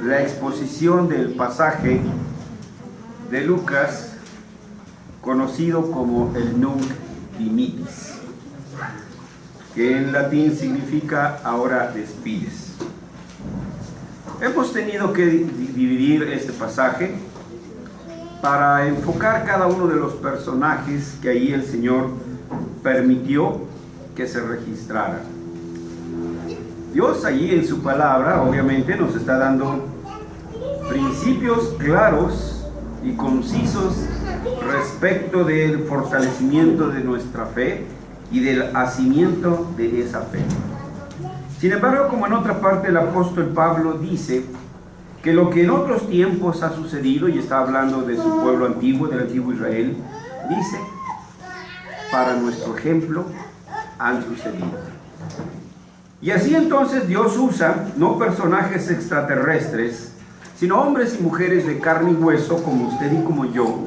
la exposición del pasaje de Lucas, conocido como el Nunc Dimittis, que en latín significa ahora despides. Hemos tenido que dividir este pasaje para enfocar cada uno de los personajes que ahí el Señor permitió que se registraran. Dios allí en su palabra obviamente nos está dando principios claros y concisos respecto del fortalecimiento de nuestra fe y del hacimiento de esa fe. Sin embargo, como en otra parte el apóstol Pablo dice que lo que en otros tiempos ha sucedido, y está hablando de su pueblo antiguo, del antiguo Israel, dice, para nuestro ejemplo han sucedido. Y así entonces Dios usa no personajes extraterrestres, sino hombres y mujeres de carne y hueso como usted y como yo,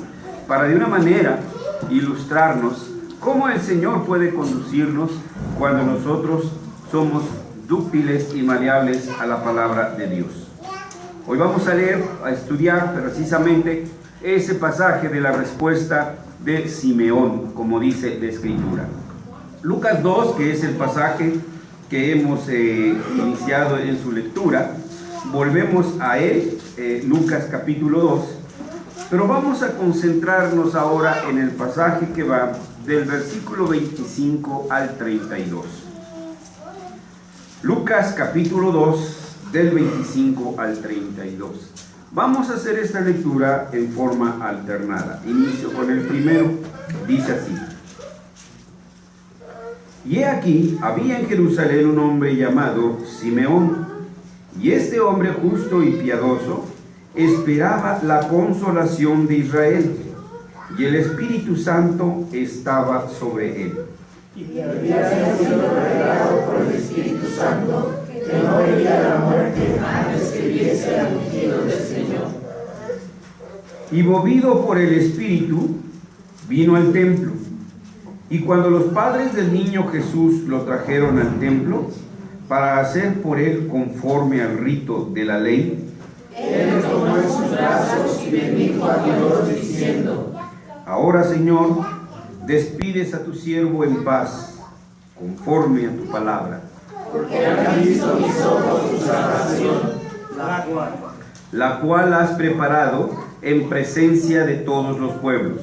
para de una manera ilustrarnos cómo el Señor puede conducirnos cuando nosotros somos dúctiles y maleables a la palabra de Dios. Hoy vamos a leer, a estudiar precisamente ese pasaje de la respuesta de Simeón, como dice la Escritura. Lucas 2, que es el pasaje que hemos iniciado en su lectura, volvemos a él, Lucas capítulo 2, pero vamos a concentrarnos ahora en el pasaje que va del versículo 25 al 32. Lucas capítulo 2, del 25 al 32. Vamos a hacer esta lectura en forma alternada. Inicio con el primero, dice así: Y he aquí, había en Jerusalén un hombre llamado Simeón, y este hombre justo y piadoso esperaba la consolación de Israel, y el Espíritu Santo estaba sobre él. Y había sido revelado por el Espíritu Santo que no vería la muerte antes que viese al ungido del Señor. Y movido por el Espíritu, vino al templo. Y cuando los padres del niño Jesús lo trajeron al templo para hacer por él conforme al rito de la ley, él lo tomó en sus brazos y bendijo a Dios diciendo: Ahora, Señor, despides a tu siervo en paz, conforme a tu palabra. Porque han visto mis ojos tu salvación, la cual has preparado en presencia de todos los pueblos,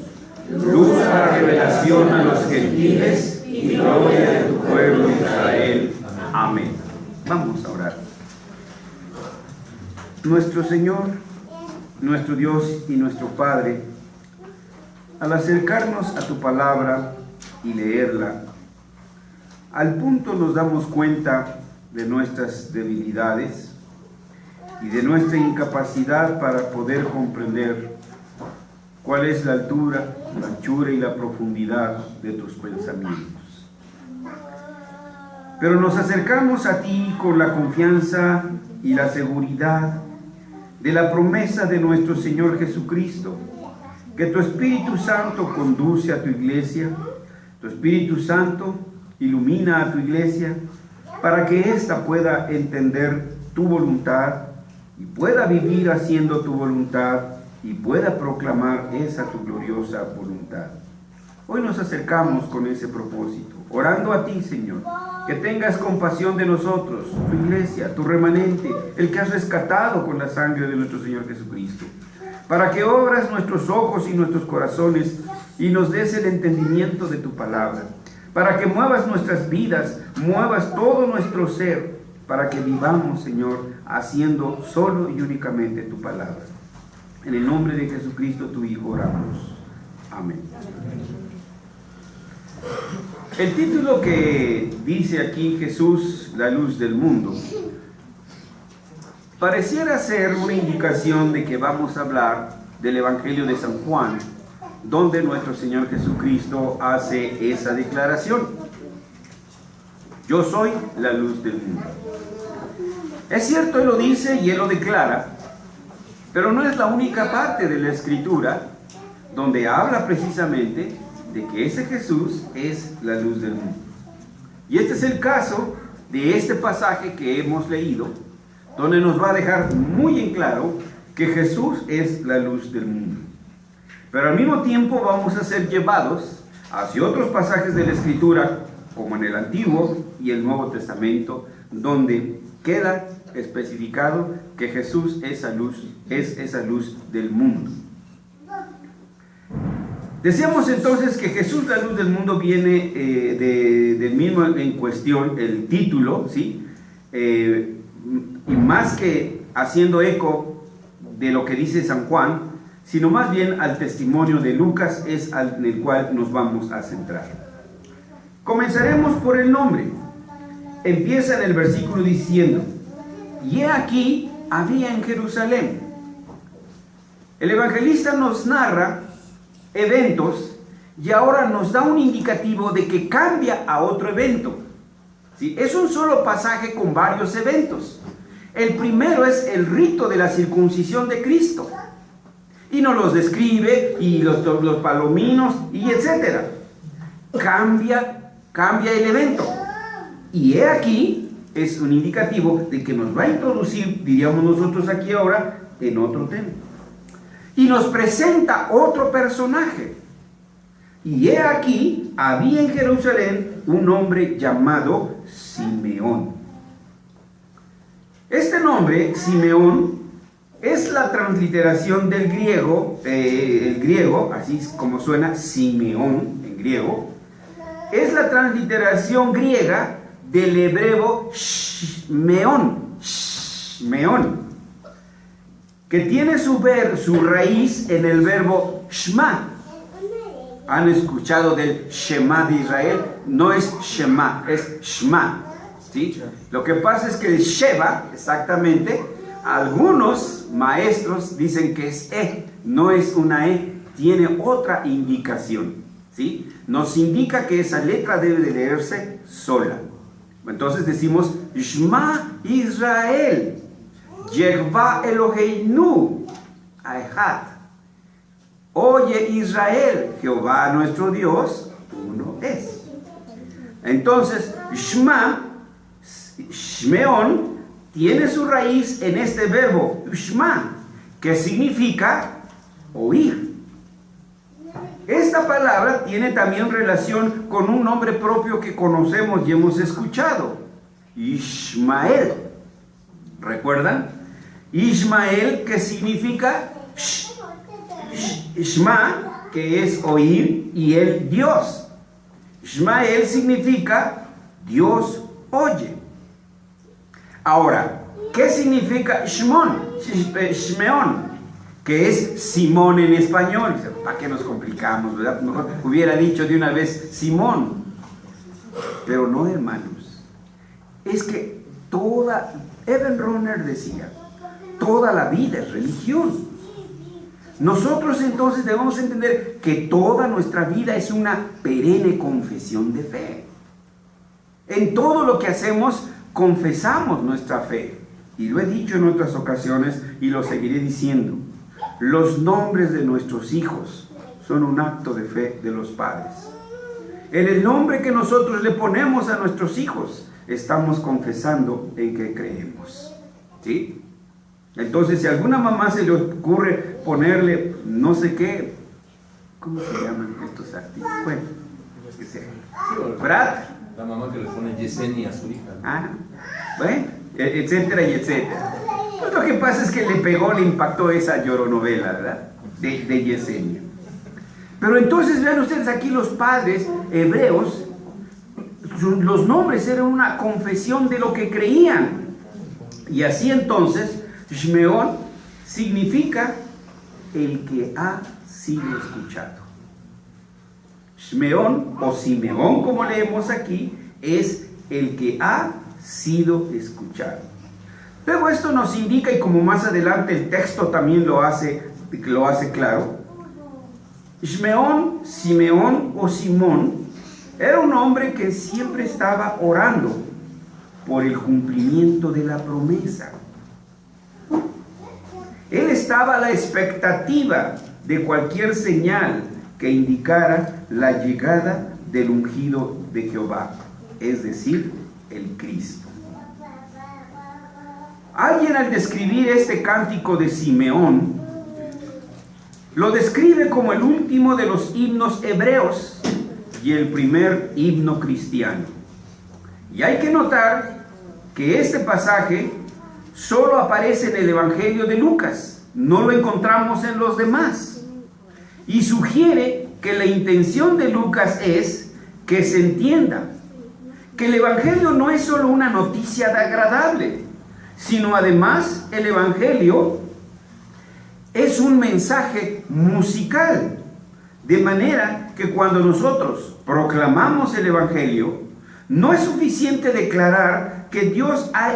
luz para revelación a los gentiles y gloria de tu pueblo Israel. Amén. Vamos a orar. Nuestro Señor, nuestro Dios y nuestro Padre, al acercarnos a tu palabra y leerla, al punto nos damos cuenta de nuestras debilidades y de nuestra incapacidad para poder comprender cuál es la altura, la anchura y la profundidad de tus pensamientos. Pero nos acercamos a ti con la confianza y la seguridad de la promesa de nuestro Señor Jesucristo, que tu Espíritu Santo conduce a tu iglesia, tu Espíritu Santo ilumina a tu iglesia para que ésta pueda entender tu voluntad y pueda vivir haciendo tu voluntad y pueda proclamar esa tu gloriosa voluntad. Hoy nos acercamos con ese propósito, orando a ti, Señor, que tengas compasión de nosotros, tu iglesia, tu remanente, el que has rescatado con la sangre de nuestro Señor Jesucristo, para que obras nuestros ojos y nuestros corazones y nos des el entendimiento de tu palabra, para que muevas nuestras vidas, muevas todo nuestro ser, para que vivamos, Señor, haciendo solo y únicamente tu palabra. En el nombre de Jesucristo, tu Hijo, oramos. Amén. El título que dice aquí Jesús, la luz del mundo, pareciera ser una indicación de que vamos a hablar del Evangelio de San Juan, donde nuestro Señor Jesucristo hace esa declaración: yo soy la luz del mundo. Es cierto, Él lo dice y Él lo declara, pero no es la única parte de la Escritura donde habla precisamente de que ese Jesús es la luz del mundo. Y este es el caso de este pasaje que hemos leído, donde nos va a dejar muy en claro que Jesús es la luz del mundo. Pero al mismo tiempo vamos a ser llevados hacia otros pasajes de la Escritura, como en el Antiguo y el Nuevo Testamento, donde queda especificado que Jesús es esa luz del mundo. Decíamos entonces que Jesús, la luz del mundo, viene del mismo en cuestión, el título, ¿sí? Y más que haciendo eco de lo que dice San Juan, sino más bien al testimonio de Lucas, es en el cual nos vamos a centrar. Comenzaremos por el nombre. Empieza en el versículo diciendo: y he aquí, había en Jerusalén. El evangelista nos narra eventos y ahora nos da un indicativo de que cambia a otro evento. ¿Sí? Es un solo pasaje con varios eventos. El primero es el rito de la circuncisión de Cristo. Y nos los describe, y los palominos, y etcétera. Cambia el evento. Y he aquí, es un indicativo de que nos va a introducir, diríamos nosotros aquí ahora, en otro tema. Y nos presenta otro personaje. Y he aquí, había en Jerusalén un hombre llamado Simeón. Este nombre, Simeón, es la transliteración del griego, el griego, así como suena Simeón en griego, es la transliteración griega del hebreo Shmeón, que tiene su raíz en el verbo Shema. ¿Han escuchado del Shema de Israel? No es Shema, es Shema, ¿sí? Lo que pasa es que el Sheba, exactamente, algunos maestros dicen que es no es una tiene otra indicación, ¿sí? Nos indica que esa letra debe de leerse sola. Entonces decimos Shema Israel, Yehová Eloheinu Ahad. Oye Israel, Jehová nuestro Dios, uno es. Entonces, Shmeón, tiene su raíz en este verbo, Shema, que significa oír. Esta palabra tiene también relación con un nombre propio que conocemos y hemos escuchado, Ishmael. ¿Recuerdan? Ishmael, que significa Shema, que es oír, y el Dios. Ishmael significa Dios oye. Ahora, ¿qué significa Shmeón? Que es Simón en español. ¿Para qué nos complicamos, verdad? Mejor hubiera dicho de una vez Simón. Pero no, hermanos. Es que Ebenroner decía, toda la vida es religión. Nosotros entonces debemos entender que toda nuestra vida es una perenne confesión de fe. En todo lo que hacemos, confesamos nuestra fe. Y lo he dicho en otras ocasiones y lo seguiré diciendo. Los nombres de nuestros hijos son un acto de fe de los padres. En el nombre que nosotros le ponemos a nuestros hijos, estamos confesando en que creemos. ¿Sí? Entonces, si a alguna mamá se le ocurre ponerle no sé qué, ¿cómo se llaman estos artistas? Bueno, que sea. Brad. La mamá que le pone Yesenia a su hija. Bueno, etcétera y etcétera. Pues lo que pasa es que le impactó esa lloronovela, ¿verdad? De Yesenia. Pero entonces vean ustedes aquí los padres hebreos, los nombres eran una confesión de lo que creían. Y así entonces, Shmeón significa el que ha sido escuchado. Shmeón o Simeón, como leemos aquí, es el que ha sido escuchado. Luego esto nos indica, y como más adelante el texto también lo hace claro, Shmeón, Simeón o Simón era un hombre que siempre estaba orando por el cumplimiento de la promesa. Él estaba a la expectativa de cualquier señal que indicara la llegada del ungido de Jehová, es decir, el Cristo. Alguien al describir este cántico de Simeón, lo describe como el último de los himnos hebreos y el primer himno cristiano. Y hay que notar que este pasaje solo aparece en el Evangelio de Lucas, no lo encontramos en los demás. Y sugiere que la intención de Lucas es que se entienda que el Evangelio no es solo una noticia agradable, sino además el Evangelio es un mensaje musical, de manera que cuando nosotros proclamamos el Evangelio, no es suficiente declarar que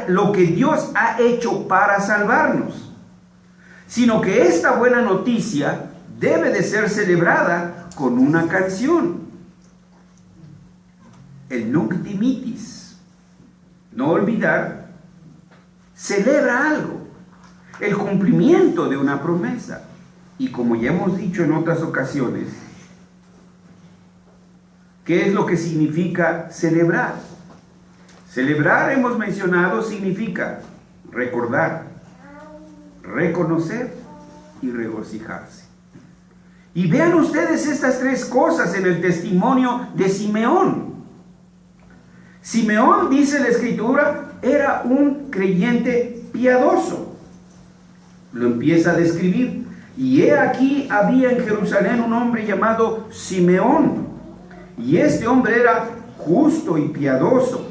lo que Dios ha hecho para salvarnos, sino que esta buena noticia debe de ser celebrada con una canción. El Nunc Dimittis, no olvidar, celebra algo, el cumplimiento de una promesa. Y como ya hemos dicho en otras ocasiones, ¿qué es lo que significa celebrar? Celebrar, hemos mencionado, significa recordar, reconocer y regocijarse. Y vean ustedes estas tres cosas en el testimonio de Simeón. Simeón, dice la Escritura, era un creyente piadoso. Lo empieza a describir. Y he aquí había en Jerusalén un hombre llamado Simeón. Y este hombre era justo y piadoso.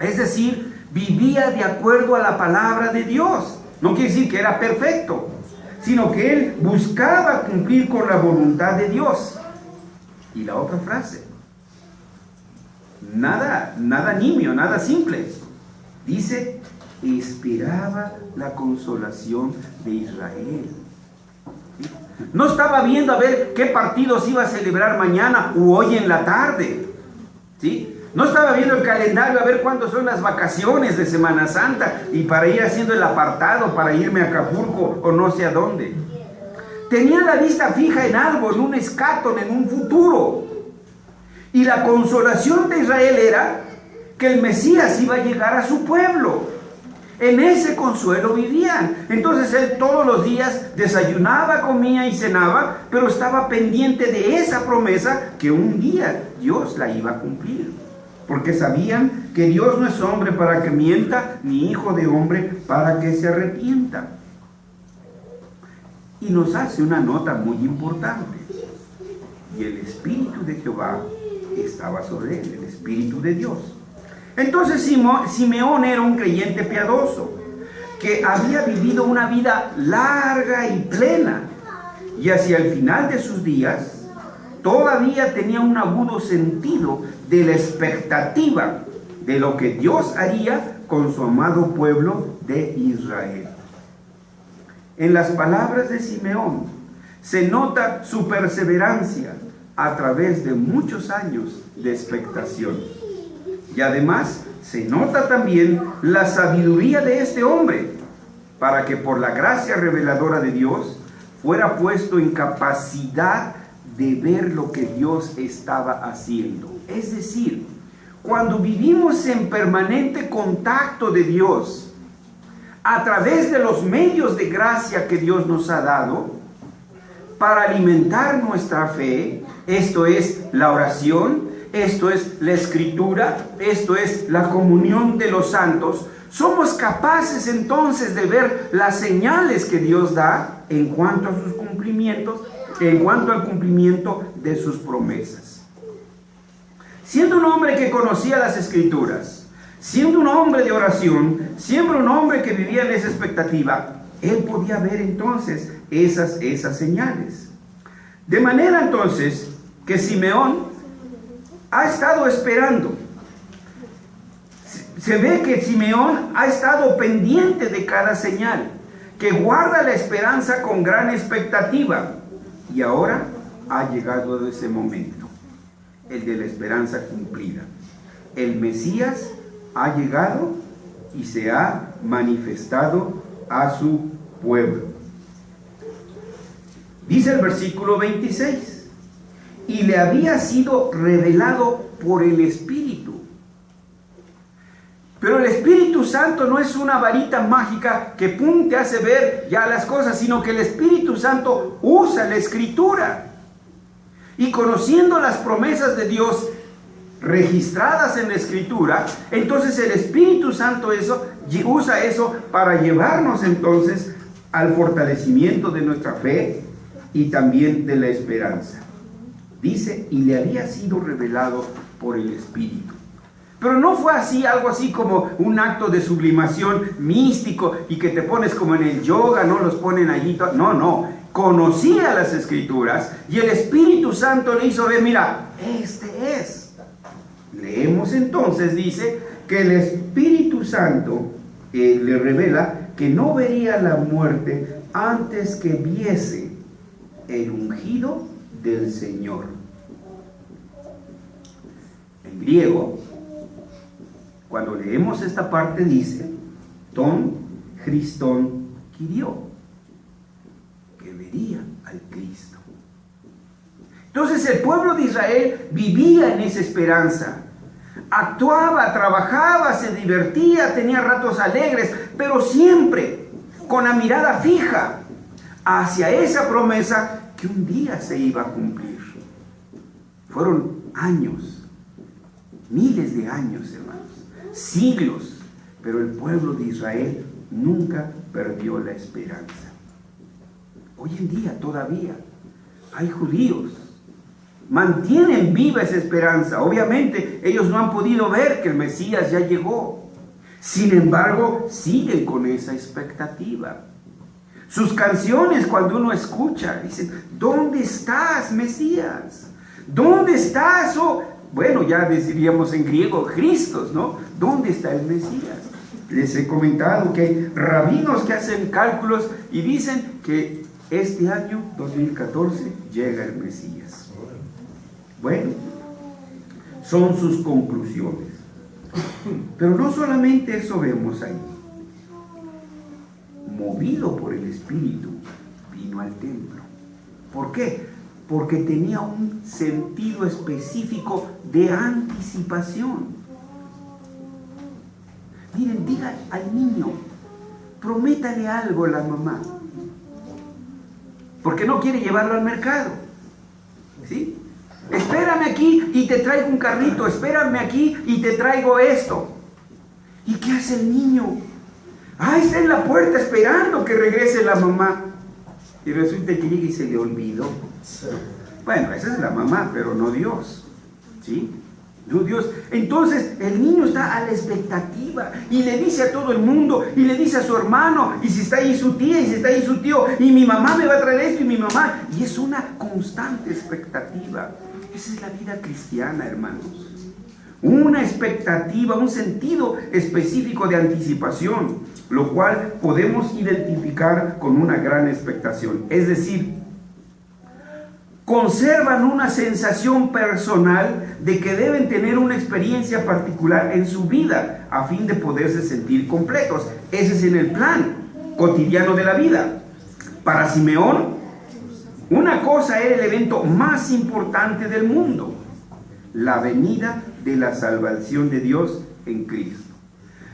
Es decir, vivía de acuerdo a la palabra de Dios. No quiere decir que era perfecto, sino que él buscaba cumplir con la voluntad de Dios. Y la otra frase, nada nimio, nada simple. Dice, esperaba la consolación de Israel. No estaba viendo a ver qué partidos iba a celebrar mañana o hoy en la tarde, ¿sí? No estaba viendo el calendario a ver cuándo son las vacaciones de Semana Santa y para ir haciendo el apartado para irme a Acapulco o no sé a dónde. Tenía la vista fija en algo, en un escatón, en un futuro. Y la consolación de Israel era que el Mesías iba a llegar a su pueblo. En ese consuelo vivían. Entonces él todos los días desayunaba, comía y cenaba, pero estaba pendiente de esa promesa que un día Dios la iba a cumplir. Porque sabían que Dios no es hombre para que mienta, ni hijo de hombre para que se arrepienta. Y nos hace una nota muy importante. Y el Espíritu de Jehová estaba sobre él, el Espíritu de Dios. Entonces Simeón era un creyente piadoso, que había vivido una vida larga y plena, y hacia el final de sus días, todavía tenía un agudo sentido de la expectativa de lo que Dios haría con su amado pueblo de Israel. En las palabras de Simeón se nota su perseverancia a través de muchos años de expectación. Y además se nota también la sabiduría de este hombre, para que por la gracia reveladora de Dios fuera puesto en capacidad de ver lo que Dios estaba haciendo. Es decir, cuando vivimos en permanente contacto de Dios, a través de los medios de gracia que Dios nos ha dado, para alimentar nuestra fe, esto es la oración, esto es la escritura, esto es la comunión de los santos, somos capaces entonces de ver las señales que Dios da en cuanto a sus cumplimientos, en cuanto al cumplimiento de sus promesas. Siendo un hombre que conocía las escrituras, siendo un hombre de oración, siempre un hombre que vivía en esa expectativa, él podía ver entonces esas señales. De manera entonces que Simeón ha estado esperando. Se ve que Simeón ha estado pendiente de cada señal, que guarda la esperanza con gran expectativa. Y ahora ha llegado ese momento, el de la esperanza cumplida. El Mesías ha llegado y se ha manifestado a su pueblo. Dice el versículo 26, y le había sido revelado por el Espíritu. Pero el Espíritu Santo no es una varita mágica que pum, te hace ver ya las cosas, sino que el Espíritu Santo usa la Escritura. Y conociendo las promesas de Dios registradas en la Escritura, entonces el Espíritu Santo usa eso para llevarnos entonces al fortalecimiento de nuestra fe y también de la esperanza. Dice, y le había sido revelado por el Espíritu. Pero no fue así, algo así como un acto de sublimación místico y que te pones como en el yoga, no los ponen allí. No. Conocía las Escrituras y el Espíritu Santo le hizo ver, mira, este es. Leemos entonces, dice, que el Espíritu Santo le revela que no vería la muerte antes que viese el ungido del Señor. En griego, cuando leemos esta parte dice, ton Christon Kyrio, que vería al Cristo. Entonces el pueblo de Israel vivía en esa esperanza. Actuaba, trabajaba, se divertía, tenía ratos alegres, pero siempre con la mirada fija hacia esa promesa que un día se iba a cumplir. Fueron años, miles de años, hermanos, siglos, pero el pueblo de Israel nunca perdió la esperanza. Hoy en día todavía hay judíos, mantienen viva esa esperanza. Obviamente ellos no han podido ver que el Mesías ya llegó, sin embargo siguen con esa expectativa. Sus canciones, cuando uno escucha, dicen, ¿dónde estás, Mesías? ¿Dónde estás? Bueno, ya diríamos en griego, Christos, ¿no? ¿Dónde está el Mesías? Les he comentado que hay rabinos que hacen cálculos y dicen que este año, 2014, llega el Mesías. Bueno, son sus conclusiones. Pero no solamente eso vemos ahí. Movido por el Espíritu, vino al templo. ¿Por qué? Porque tenía un sentido específico de anticipación. Miren, diga al niño, prométale algo a la mamá, porque no quiere llevarlo al mercado, ¿sí? Espérame aquí y te traigo un carrito, espérame aquí y te traigo esto. ¿Y qué hace el niño? Está en la puerta esperando que regrese la mamá. Y resulta que llega y se le olvidó. Bueno, esa es la mamá, pero no Dios, ¿sí? No Dios. Entonces el niño está a la expectativa y le dice a todo el mundo, y le dice a su hermano, y si está ahí su tía, y si está ahí su tío, y mi mamá me va a traer esto, y mi mamá, y es una constante expectativa. Esa es la vida cristiana, hermanos. Una expectativa, un sentido específico de anticipación, lo cual podemos identificar con una gran expectación. Es decir, conservan una sensación personal de que deben tener una experiencia particular en su vida a fin de poderse sentir completos. Ese es en el plan cotidiano de la vida. Para Simeón, una cosa era el evento más importante del mundo: la venida de la salvación de Dios en Cristo.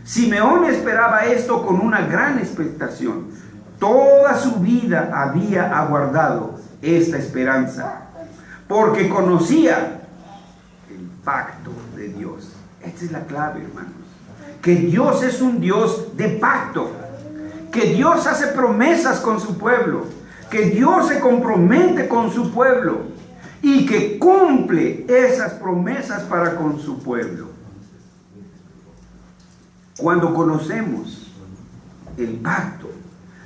Simeón esperaba esto con una gran expectación. Toda su vida había aguardado esta esperanza, porque conocía el pacto de Dios. Esta es la clave, hermanos, que Dios es un Dios de pacto, que Dios hace promesas con su pueblo, que Dios se compromete con su pueblo y que cumple esas promesas para con su pueblo. Cuando conocemos el pacto,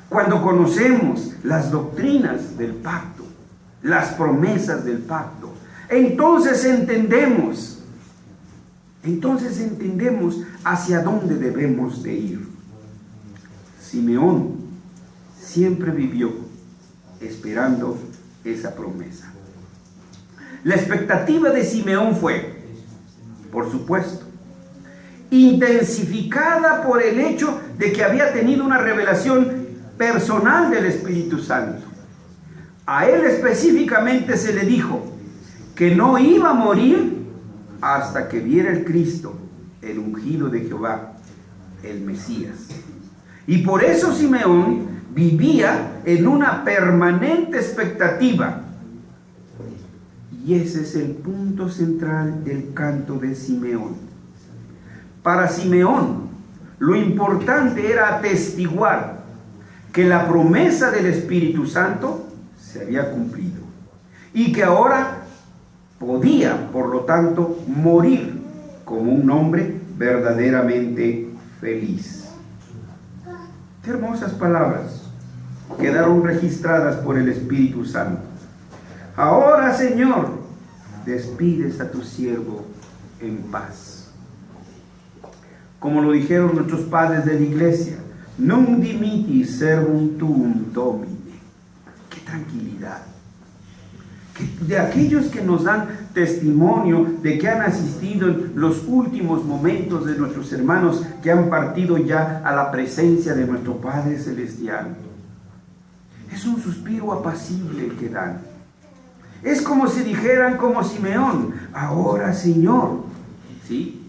cuando conocemos las doctrinas del pacto, las promesas del pacto, entonces entendemos hacia dónde debemos de ir. Simeón siempre vivió esperando esa promesa. La expectativa de Simeón fue, por supuesto, intensificada por el hecho de que había tenido una revelación personal del Espíritu Santo. A él específicamente se le dijo que no iba a morir hasta que viera el Cristo, el ungido de Jehová, el Mesías. Y por eso Simeón vivía en una permanente expectativa. Y ese es el punto central del canto de Simeón. Para Simeón, lo importante era atestiguar que la promesa del Espíritu Santo se había cumplido y que ahora podía, por lo tanto, morir como un hombre verdaderamente feliz. Qué hermosas palabras quedaron registradas por el Espíritu Santo. Ahora, Señor, despides a tu siervo en paz. Como lo dijeron nuestros padres de la iglesia, Nunc dimiti servum tuum Domine. Qué tranquilidad. De aquellos que nos dan testimonio de que han asistido en los últimos momentos de nuestros hermanos que han partido ya a la presencia de nuestro Padre Celestial. Es un suspiro apacible el que dan. Es como si dijeran como Simeón, ahora Señor, ¿sí?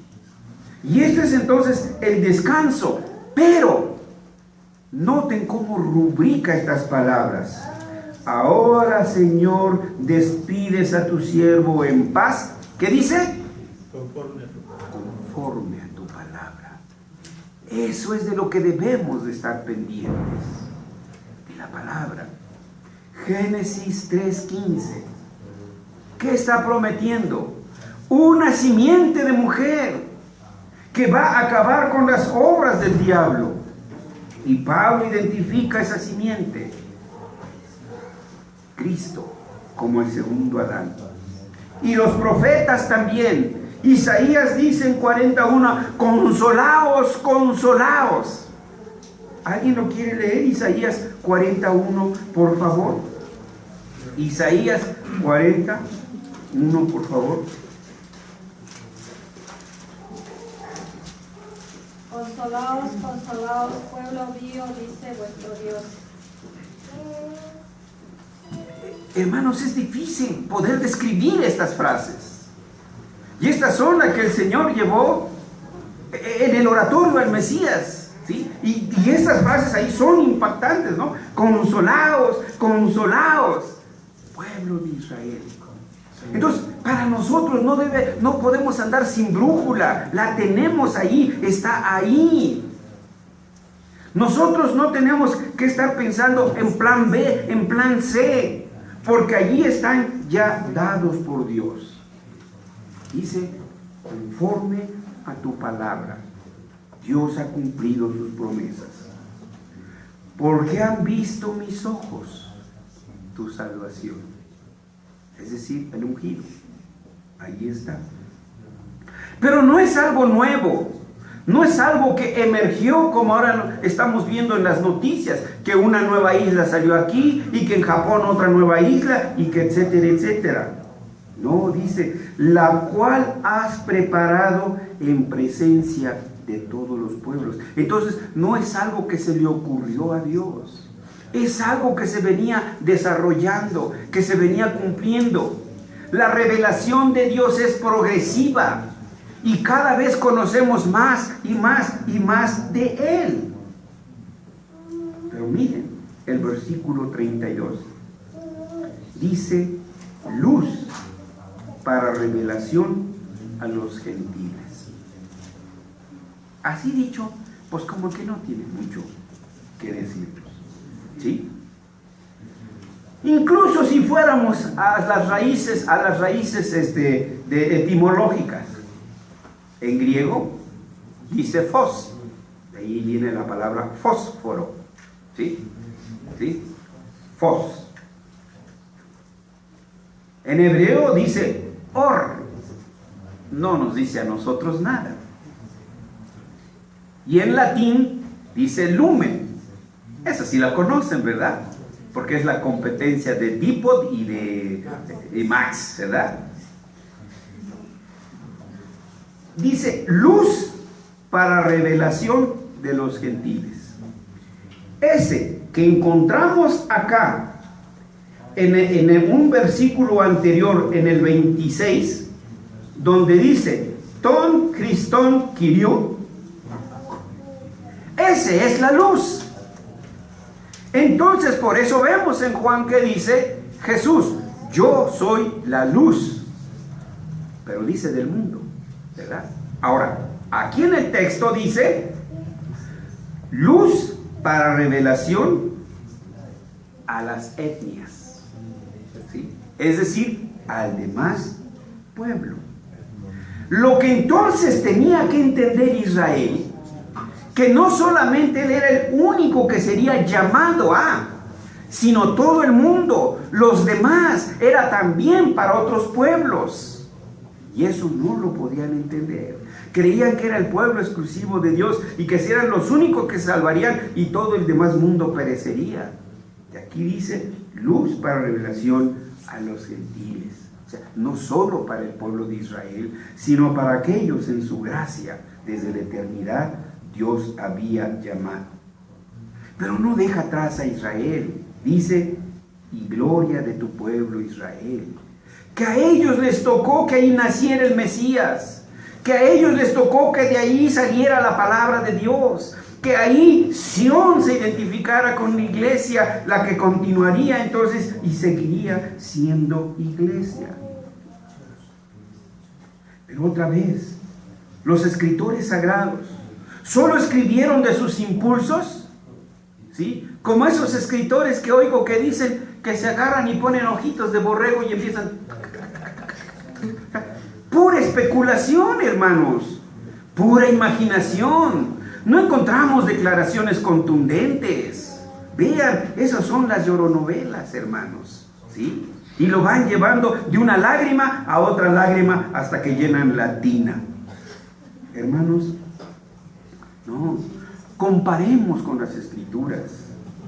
Y este es entonces el descanso, pero noten cómo rubrica estas palabras. Ahora, Señor, despides a tu siervo en paz. ¿Qué dice? Conforme a tu palabra. Eso es de lo que debemos de estar pendientes, de la palabra. Génesis 3:15. ¿Qué está prometiendo? Una simiente de mujer que va a acabar con las obras del diablo. Y Pablo identifica esa simiente, Cristo, como el segundo Adán. Y los profetas también. Isaías dice en 41, consolaos, consolaos. ¿Alguien lo quiere leer? Isaías 41, por favor. Isaías 41, por favor. Consolaos, consolaos, pueblo mío, dice vuestro Dios. Hermanos, es difícil poder describir estas frases. Y estas son las que el Señor llevó en el oratorio al Mesías, ¿sí? Y estas frases ahí son impactantes, ¿no? Consolaos, consolaos, pueblo de Israel. Entonces, para nosotros no podemos andar sin brújula. La tenemos ahí, está ahí. Nosotros no tenemos que estar pensando en plan B, en plan C, porque allí están ya dados por Dios. Dice, conforme a tu palabra, Dios ha cumplido sus promesas. Porque han visto mis ojos tu salvación. Es decir, el ungido. Ahí está. Pero no es algo nuevo. No es algo que emergió como ahora estamos viendo en las noticias, que una nueva isla salió aquí y que en Japón otra nueva isla y que etcétera, etcétera. No, dice, la cual has preparado en presencia de todos los pueblos. Entonces, no es algo que se le ocurrió a Dios. Es algo que se venía desarrollando, que se venía cumpliendo. La revelación de Dios es progresiva y cada vez conocemos más y más y más de Él. Pero miren el versículo 32. Dice, luz para revelación a los gentiles. Así dicho, pues como que no tiene mucho que decirnos. ¿Sí? Incluso si fuéramos a las raíces de etimológicas, en griego dice fos, de ahí viene la palabra fósforo, ¿sí? ¿Sí? Fos. En hebreo dice or, no nos dice a nosotros nada. Y en latín dice lumen. Esa sí la conocen, ¿verdad? Porque es la competencia de Dipod y de Max, ¿verdad? Dice luz para revelación de los gentiles. Ese que encontramos acá en un versículo anterior, en el 26, donde dice ton Christon Kyriou, Ese es la luz. Entonces, por eso vemos en Juan que dice Jesús, yo soy la luz. Pero dice del mundo, ¿verdad? Ahora, aquí en el texto dice luz para revelación a las etnias, ¿sí? Es decir, al demás pueblo. Lo que entonces tenía que entender Israel, que no solamente él era el único que sería llamado a, sino todo el mundo, los demás, era también para otros pueblos. Y eso no lo podían entender. Creían que era el pueblo exclusivo de Dios y que eran los únicos que salvarían y todo el demás mundo perecería. Y aquí dice, luz para revelación a los gentiles. O sea, no solo para el pueblo de Israel, sino para aquellos en su gracia, desde la eternidad, Dios había llamado. Pero no deja atrás a Israel. Dice, y gloria de tu pueblo Israel. Que a ellos les tocó que ahí naciera el Mesías. Que a ellos les tocó que de ahí saliera la palabra de Dios. Que ahí Sión se identificara con la iglesia, la que continuaría entonces y seguiría siendo iglesia. Pero otra vez, los escritores sagrados solo escribieron de sus impulsos, ¿sí? Como esos escritores que oigo que dicen que se agarran y ponen ojitos de borrego y empiezan. Pura especulación, hermanos, pura imaginación. No encontramos declaraciones contundentes. Vean, esas son las lloronovelas, hermanos, ¿sí? Y lo van llevando de una lágrima a otra lágrima hasta que llenan la tina. Hermanos, no, comparemos con las escrituras.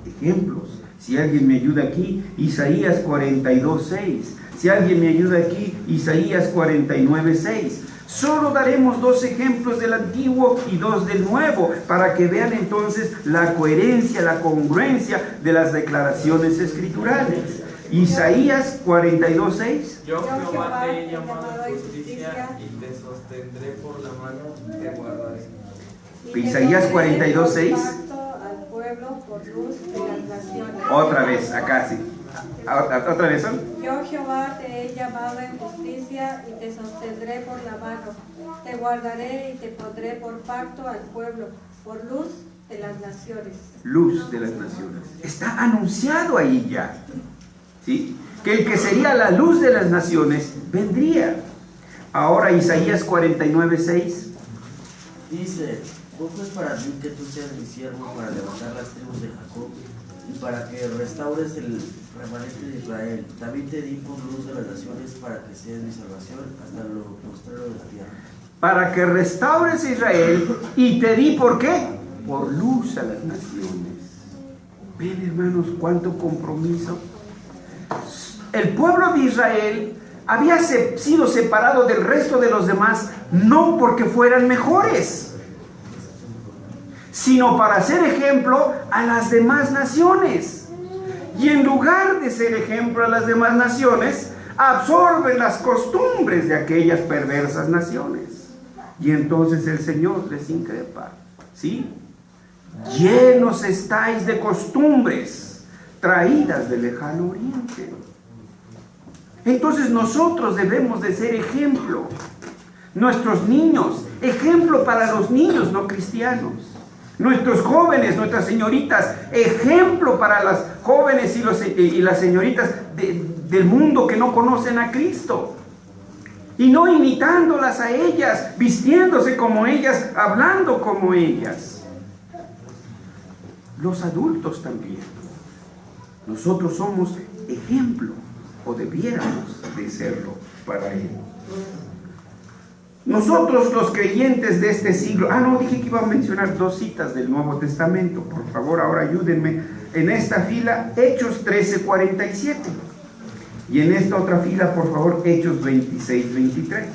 Ejemplos. Si alguien me ayuda aquí, Isaías 42:6. Si alguien me ayuda aquí, Isaías 49:6. Solo daremos 2 ejemplos del Antiguo y 2 del Nuevo, para que vean entonces la coherencia, la congruencia de las declaraciones escriturales. Isaías 42:6. Yo Jehová te he llamado a justicia y te sostendré por la mano, te guardaré. Isaías 42:6. Al pueblo por luz de las naciones. Otra vez, acá sí. Otra vez son. Yo Jehová te he llamado en justicia y te sostendré por la mano. Te guardaré y te pondré por pacto al pueblo, por luz de las naciones. Luz de las naciones. Está anunciado ahí ya, ¿sí? Que el que sería la luz de las naciones vendría. Ahora Isaías 49:6. Dice, poco es para mí que tú seas mi siervo para levantar las tribus de Jacob y para que restaures el remanente de Israel. También te di por luz de las naciones para que seas mi salvación hasta lo postrero de la tierra. Para que restaures a Israel y te di, ¿por qué? Por luz a las naciones. Ven, hermanos, cuánto compromiso. El pueblo de Israel había sido separado del resto de los demás, no porque fueran mejores, sino para ser ejemplo a las demás naciones. Y en lugar de ser ejemplo a las demás naciones, absorben las costumbres de aquellas perversas naciones. Y entonces el Señor les increpa, ¿sí? Llenos estáis de costumbres traídas del lejano oriente. Entonces nosotros debemos de ser ejemplo. Nuestros niños, ejemplo para los niños no cristianos. Nuestros jóvenes, nuestras señoritas, ejemplo para las jóvenes y las señoritas del mundo que no conocen a Cristo. Y no imitándolas a ellas, vistiéndose como ellas, hablando como ellas. Los adultos también. Nosotros somos ejemplo, o debiéramos de serlo para Él. Nosotros los creyentes de este siglo, dije que iba a mencionar 2 citas del Nuevo Testamento, por favor ahora ayúdenme, en esta fila Hechos 13:47 y en esta otra fila por favor Hechos 26:23.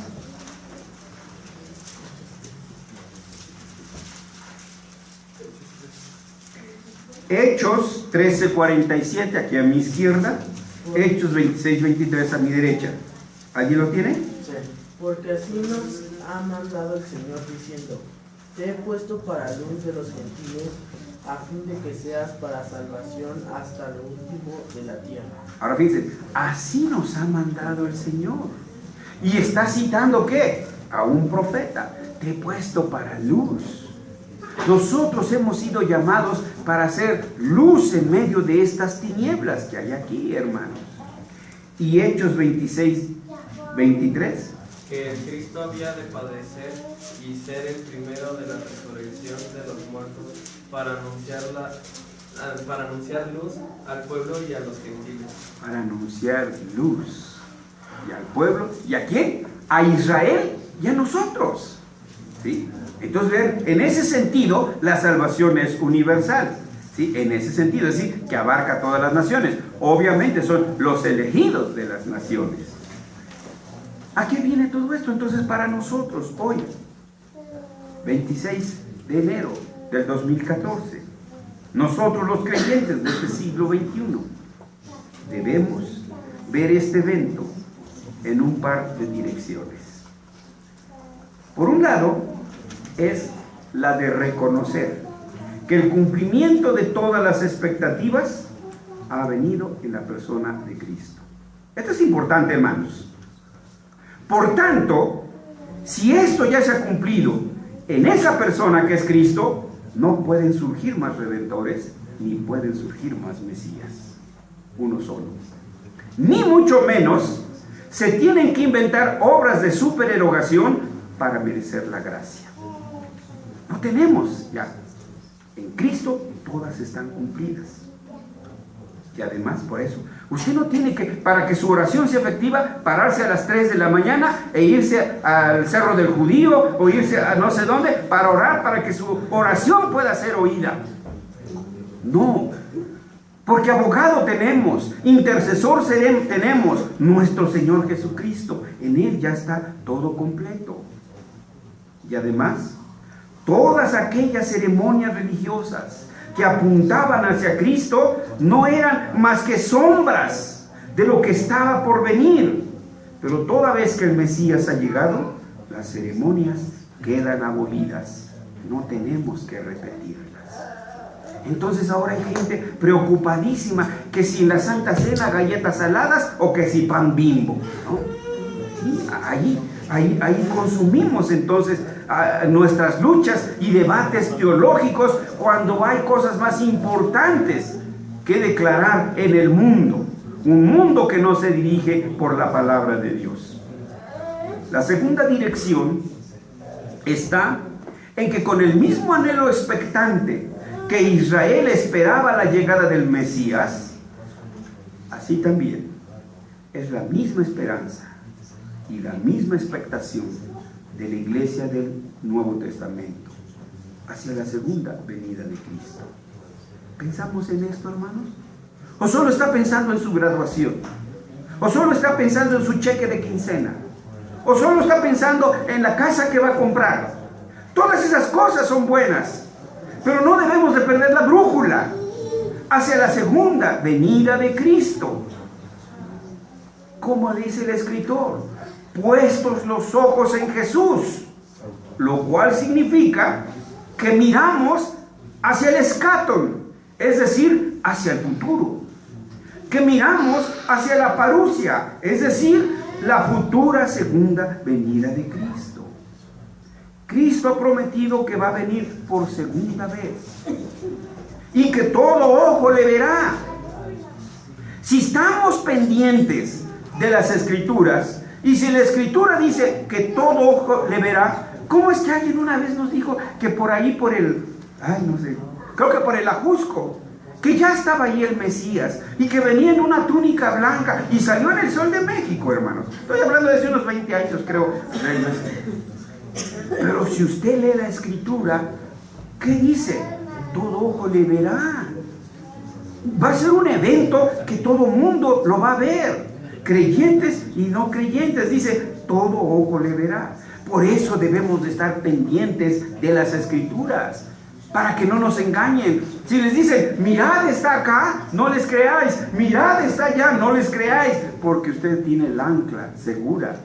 Hechos 13:47 aquí a mi izquierda, Hechos 26:23 a mi derecha. ¿Alguien lo tiene? Sí. Porque así nos ha mandado el Señor diciendo, te he puesto para luz de los gentiles, a fin de que seas para salvación hasta lo último de la tierra. Ahora fíjense, así nos ha mandado el Señor. Y está citando ¿qué? A un profeta. Te he puesto para luz. Nosotros hemos sido llamados para hacer luz en medio de estas tinieblas que hay aquí, hermanos. Y Hechos 26, 23. Que el Cristo había de padecer y ser el primero de la resurrección de los muertos para anunciar luz al pueblo y a los gentiles. Para anunciar luz y al pueblo. ¿Y a quién? A Israel y a nosotros. ¿Sí? Entonces, vean, en ese sentido, la salvación es universal. ¿Sí? En ese sentido, es decir, que abarca a todas las naciones. Obviamente son los elegidos de las naciones. ¿A qué viene todo esto? Entonces, para nosotros, hoy, 26 de enero del 2014, nosotros los creyentes de este siglo XXI, debemos ver este evento en un par de direcciones. Por un lado, es la de reconocer que el cumplimiento de todas las expectativas ha venido en la persona de Cristo. Esto es importante, hermanos. Por tanto, si esto ya se ha cumplido en esa persona que es Cristo, no pueden surgir más redentores, ni pueden surgir más Mesías. Uno solo. Ni mucho menos se tienen que inventar obras de supererogación para merecer la gracia. No tenemos ya. En Cristo todas están cumplidas. Y además, por eso, usted no tiene que, para que su oración sea efectiva, pararse a las 3 de la mañana e irse al Cerro del Judío o irse a no sé dónde para orar, para que su oración pueda ser oída. No, porque abogado tenemos, intercesor tenemos, nuestro Señor Jesucristo. En Él ya está todo completo. Y además, todas aquellas ceremonias religiosas que apuntaban hacia Cristo no eran más que sombras de lo que estaba por venir. Pero toda vez que el Mesías ha llegado, las ceremonias quedan abolidas. No tenemos que repetirlas. Entonces ahora hay gente preocupadísima que si en la Santa Cena galletas saladas o que si pan Bimbo, ¿no? Sí, ahí consumimos entonces nuestras luchas y debates teológicos cuando hay cosas más importantes que declarar en el mundo. Un mundo que no se dirige por la palabra de Dios. La segunda dirección está en que con el mismo anhelo expectante que Israel esperaba la llegada del Mesías, así también es la misma esperanza y la misma expectación de la iglesia del Nuevo Testamento hacia la segunda venida de Cristo. ¿Pensamos en esto, hermanos? ¿O solo está pensando en su graduación? ¿O solo está pensando en su cheque de quincena? ¿O solo está pensando en la casa que va a comprar? Todas esas cosas son buenas, pero no debemos de perder la brújula hacia la segunda venida de Cristo. Como dice el escritor, puestos los ojos en Jesús, lo cual significa que miramos hacia el escatón, es decir, hacia el futuro, que miramos hacia la parusia, es decir, la futura segunda venida de Cristo. Cristo ha prometido que va a venir por segunda vez y que todo ojo le verá. Si estamos pendientes de las Escrituras, y si la Escritura dice que todo ojo le verá, ¿cómo es que alguien una vez nos dijo que por ahí, por el, creo que por el Ajusco, que ya estaba ahí el Mesías y que venía en una túnica blanca y salió en el sol de México, hermanos? Estoy hablando de hace unos 20 años, creo. Pero si usted lee la Escritura, ¿qué dice? Todo ojo le verá. Va a ser un evento que todo mundo lo va a ver, creyentes y no creyentes. Dice, todo ojo le verá. Por eso debemos de estar pendientes de las Escrituras, para que no nos engañen. Si les dicen, mirad está acá, no les creáis. Mirad está allá, no les creáis, porque usted tiene el ancla segura.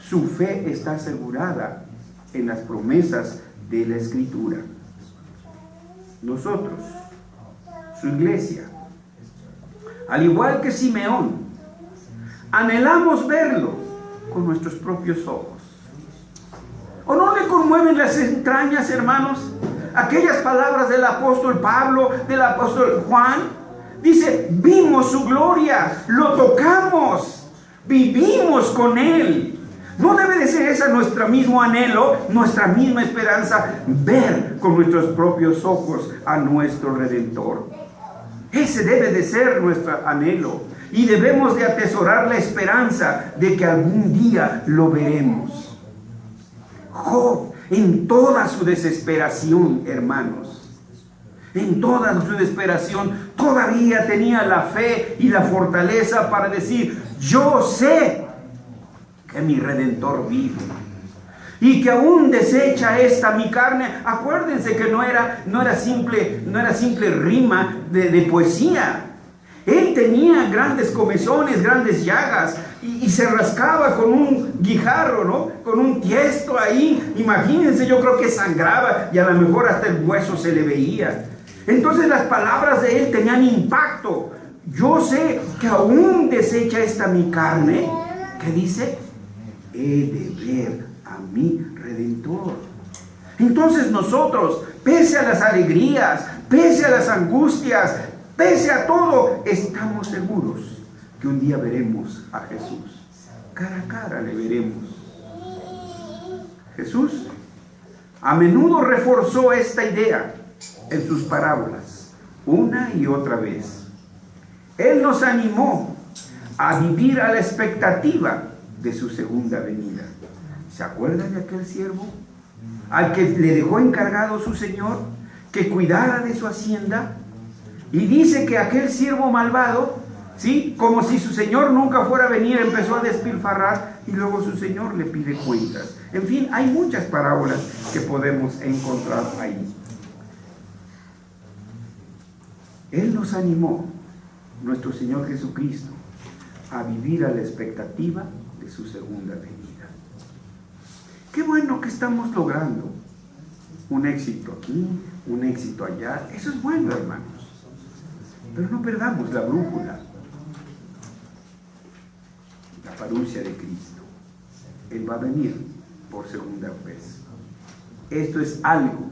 Su fe está asegurada en las promesas de la Escritura. Nosotros, su iglesia, al igual que Simeón, anhelamos verlo con nuestros propios ojos. ¿O no le conmueven las entrañas, hermanos, aquellas palabras del apóstol Pablo, del apóstol Juan? Dice, vimos su gloria, lo tocamos, vivimos con él. ¿No debe de ser ese nuestro mismo anhelo, nuestra misma esperanza, ver con nuestros propios ojos a nuestro Redentor? Ese debe de ser nuestro anhelo, y debemos de atesorar la esperanza de que algún día lo veremos. Job, en toda su desesperación, hermanos, en toda su desesperación, todavía tenía la fe y la fortaleza para decir, yo sé que mi Redentor vive, y que aún desecha esta mi carne. Acuérdense que no era simple rima de poesía. Él tenía grandes comezones, grandes llagas, y se rascaba con un guijarro, ¿no? Con un tiesto ahí. Imagínense, yo creo que sangraba, y a lo mejor hasta el hueso se le veía. Entonces las palabras de él tenían impacto. Yo sé que aún desecha esta mi carne. ¿Qué dice? He de ver a mi Redentor. Entonces nosotros, pese a las alegrías, pese a las angustias, pese a todo, estamos seguros que un día veremos a Jesús. Cara a cara le veremos. Jesús a menudo reforzó esta idea en sus parábolas, una y otra vez. Él nos animó a vivir a la expectativa de su segunda venida. ¿Se acuerdan de aquel siervo al que le dejó encargado su señor que cuidara de su hacienda? Y dice que aquel siervo malvado, ¿sí?, como si su señor nunca fuera a venir, empezó a despilfarrar, y luego su señor le pide cuentas. En fin, hay muchas parábolas que podemos encontrar ahí. Él nos animó, nuestro Señor Jesucristo, a vivir a la expectativa de su segunda venida. Qué bueno que estamos logrando un éxito aquí, un éxito allá. Eso es bueno, hermanos. Pero no perdamos la brújula, la parucia de Cristo. Él va a venir por segunda vez. Esto es algo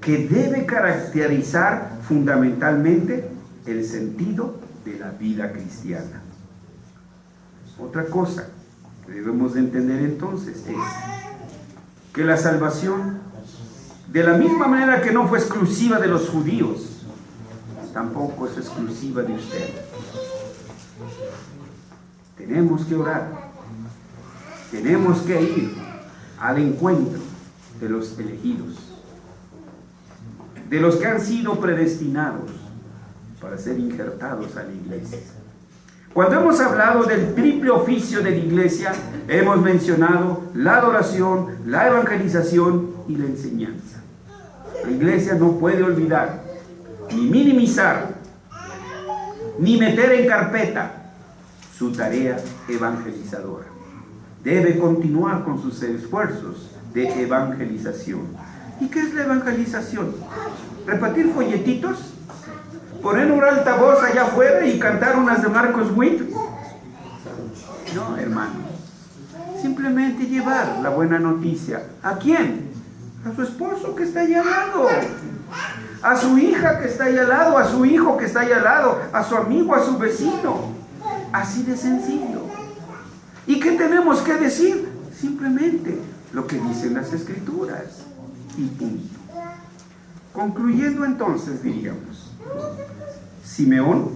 que debe caracterizar fundamentalmente el sentido de la vida cristiana. Otra cosa que debemos de entender entonces es que la salvación, de la misma manera que no fue exclusiva de los judíos, tampoco es exclusiva de usted. Tenemos que orar, tenemos que ir al encuentro de los elegidos, de los que han sido predestinados para ser injertados a la iglesia. Cuando hemos hablado del triple oficio de la iglesia, hemos mencionado la adoración, la evangelización y la enseñanza. La iglesia no puede olvidar, ni minimizar, ni meter en carpeta su tarea evangelizadora. Debe continuar con sus esfuerzos de evangelización. ¿Y qué es la evangelización? ¿Repartir folletitos? ¿Poner un altavoz allá afuera y cantar unas de Marcos Witt? No, hermanos. Simplemente llevar la buena noticia. ¿A quién? A su esposo que está allá al lado, a su hija que está allá al lado, a su hijo que está allá al lado, a su amigo, a su vecino. Así de sencillo. ¿Y qué tenemos que decir? Simplemente lo que dicen las Escrituras. Y punto. Concluyendo entonces, diríamos, Simeón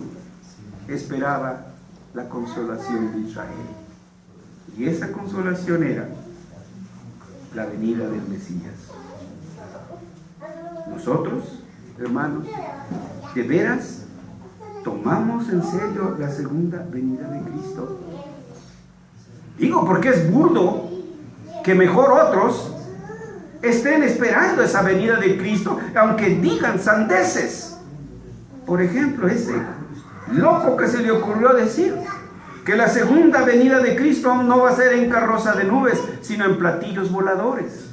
esperaba la consolación de Israel. Y esa consolación era la venida del Mesías. Nosotros, hermanos, de veras tomamos en serio la segunda venida de Cristo. Digo, porque es burdo que mejor otros estén esperando esa venida de Cristo, aunque digan sandeces. Por ejemplo, ese loco que se le ocurrió decir que la segunda venida de Cristo no va a ser en carroza de nubes, sino en platillos voladores.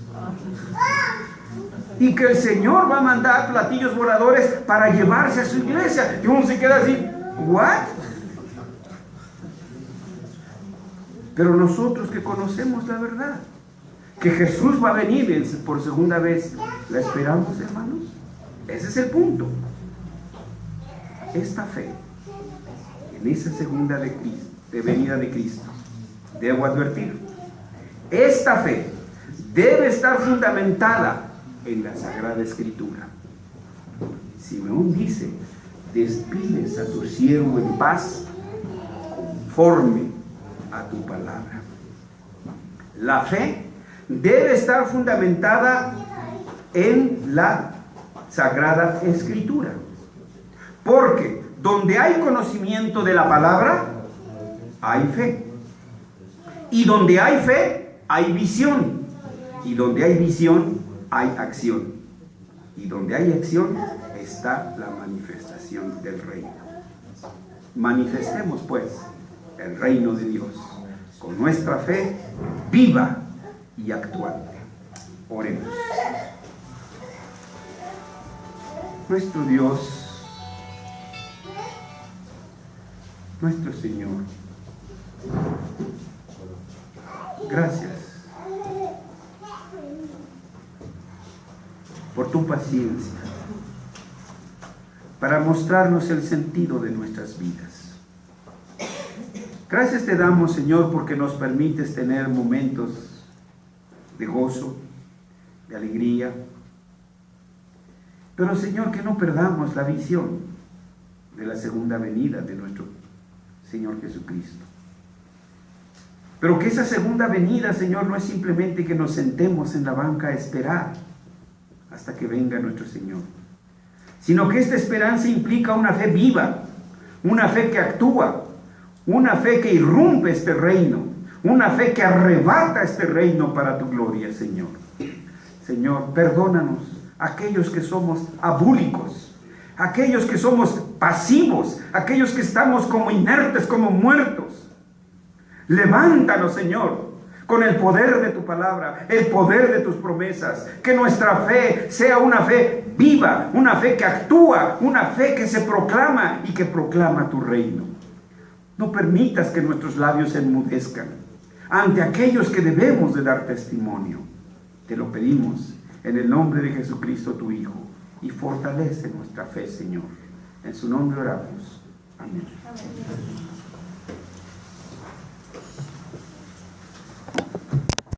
y que el Señor va a mandar platillos voladores para llevarse a su iglesia. Y uno se queda así, ¿what? Pero nosotros que conocemos la verdad, que Jesús va a venir por segunda vez, ¿la esperamos, hermanos? Ese es el punto. Esta fe en esa segunda venida de Cristo, debo advertir, esta fe debe estar fundamentada en la Sagrada Escritura. Simeón dice: despides a tu siervo en paz conforme a tu palabra. La fe debe estar fundamentada en la Sagrada Escritura, porque donde hay conocimiento de la palabra, hay fe, y donde hay fe, hay visión, y donde hay visión, hay acción, y donde hay acción, está la manifestación del reino. Manifestemos pues el reino de Dios con nuestra fe viva y actuante. Oremos. Nuestro Dios, nuestro Señor, gracias por tu paciencia para mostrarnos el sentido de nuestras vidas. Gracias te damos, Señor, porque nos permites tener momentos de gozo, de alegría. Pero, Señor, que no perdamos la visión de la segunda venida de nuestro Señor Jesucristo. Pero que esa segunda venida, Señor, no es simplemente que nos sentemos en la banca a esperar hasta que venga nuestro Señor, sino que esta esperanza implica una fe viva, una fe que actúa, una fe que irrumpe este reino, una fe que arrebata este reino para tu gloria, Señor. Señor, perdónanos aquellos que somos abúlicos, aquellos que somos pasivos, aquellos que estamos como inertes, como muertos. Levántanos, Señor, con el poder de tu palabra, el poder de tus promesas, que nuestra fe sea una fe viva, una fe que actúa, una fe que se proclama y que proclama tu reino. No permitas que nuestros labios se enmudezcan ante aquellos que debemos de dar testimonio. Te lo pedimos en el nombre de Jesucristo, tu Hijo, y fortalece nuestra fe, Señor. En su nombre oramos. Amén.